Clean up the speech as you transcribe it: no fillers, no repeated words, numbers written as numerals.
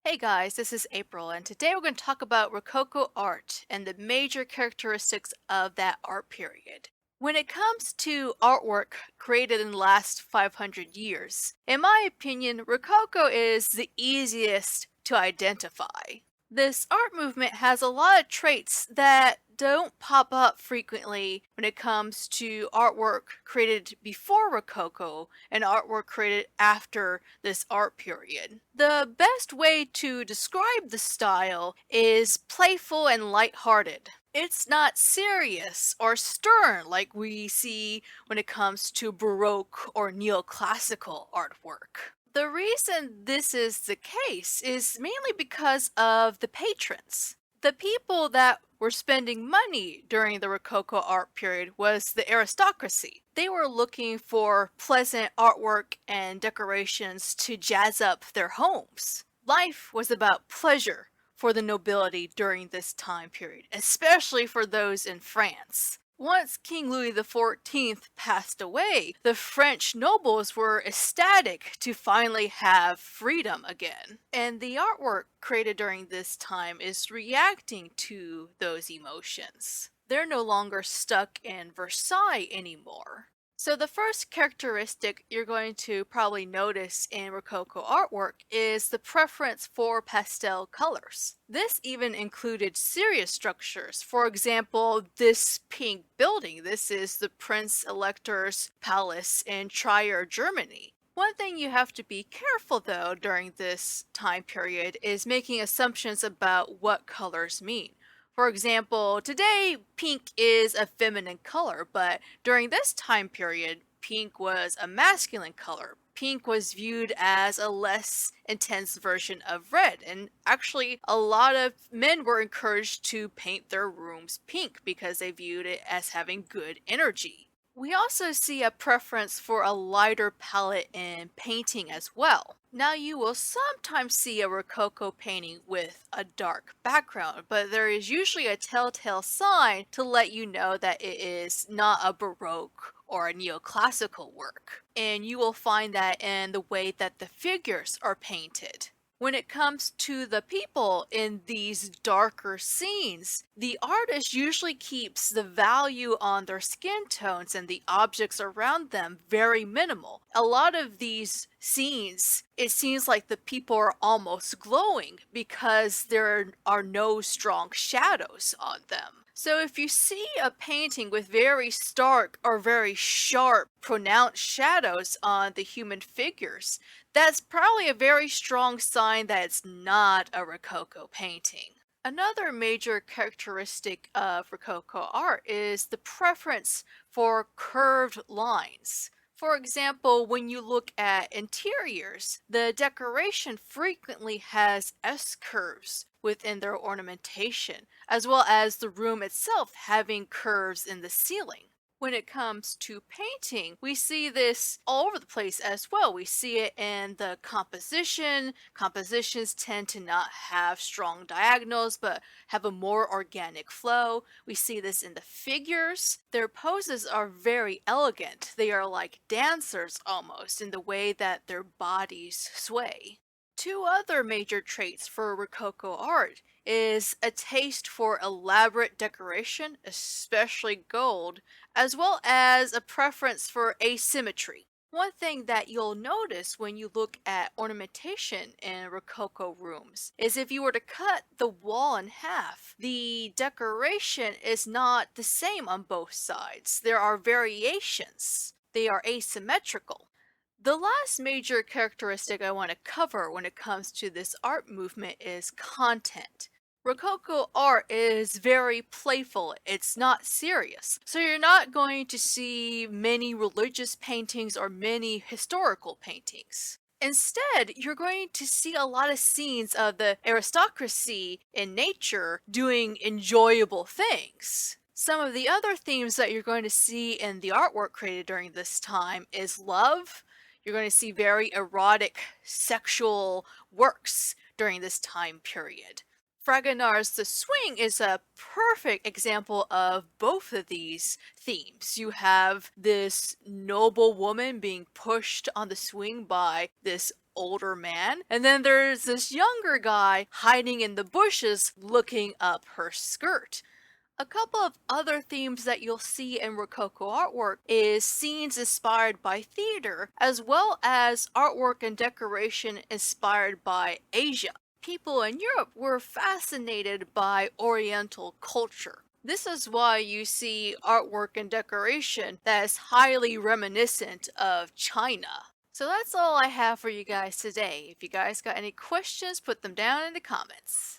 Hey guys, this is April, and today we're going to talk about Rococo art and the major characteristics of that art period. When it comes to artwork created in the last 500 years, in my opinion, Rococo is the easiest to identify. This art movement has a lot of traits that don't pop up frequently when it comes to artwork created before Rococo and artwork created after this art period. The best way to describe the style is playful and lighthearted. It's not serious or stern like we see when it comes to Baroque or neoclassical artwork. The reason this is the case is mainly because of the patrons. The people that were spending money during the Rococo art period was the aristocracy. They were looking for pleasant artwork and decorations to jazz up their homes. Life was about pleasure for the nobility during this time period, especially for those in France. Once King Louis XIV passed away, the French nobles were ecstatic to finally have freedom again. And the artwork created during this time is reacting to those emotions. They're no longer stuck in Versailles anymore. So the first characteristic you're going to probably notice in Rococo artwork is the preference for pastel colors. This even included serious structures. For example, this pink building. This is the Prince Elector's Palace in Trier, Germany. One thing you have to be careful though during this time period is making assumptions about what colors mean. For example, today pink is a feminine color, but during this time period, pink was a masculine color. Pink was viewed as a less intense version of red, and actually, a lot of men were encouraged to paint their rooms pink because they viewed it as having good energy. We also see a preference for a lighter palette in painting as well. Now you will sometimes see a Rococo painting with a dark background, but there is usually a telltale sign to let you know that it is not a Baroque or a neoclassical work. And you will find that in the way that the figures are painted. When it comes to the people in these darker scenes, the artist usually keeps the value on their skin tones and the objects around them very minimal. A lot of these scenes, it seems like the people are almost glowing because there are no strong shadows on them. So if you see a painting with very stark or very sharp, pronounced shadows on the human figures, that's probably a very strong sign that it's not a Rococo painting. Another major characteristic of Rococo art is the preference for curved lines. For example, when you look at interiors, the decoration frequently has S-curves within their ornamentation, as well as the room itself having curves in the ceiling. When it comes to painting, we see this all over the place as well. We see it in the composition. Compositions tend to not have strong diagonals, but have a more organic flow. We see this in the figures. Their poses are very elegant. They are like dancers almost in the way that their bodies sway. Two other major traits for Rococo art is a taste for elaborate decoration, especially gold, as well as a preference for asymmetry. One thing that you'll notice when you look at ornamentation in Rococo rooms is if you were to cut the wall in half, the decoration is not the same on both sides. There are variations. They are asymmetrical. The last major characteristic I want to cover when it comes to this art movement is content. Rococo art is very playful, it's not serious. So you're not going to see many religious paintings or many historical paintings. Instead, you're going to see a lot of scenes of the aristocracy in nature doing enjoyable things. Some of the other themes that you're going to see in the artwork created during this time is love. You're going to see very erotic sexual works during this time period. Fragonard's The Swing is a perfect example of both of these themes. You have this noble woman being pushed on the swing by this older man, and then there's this younger guy hiding in the bushes looking up her skirt. A couple of other themes that you'll see in Rococo artwork is scenes inspired by theater, as well as artwork and decoration inspired by Asia. People in Europe were fascinated by Oriental culture. This is why you see artwork and decoration that is highly reminiscent of China. So that's all I have for you guys today. If you guys got any questions, put them down in the comments.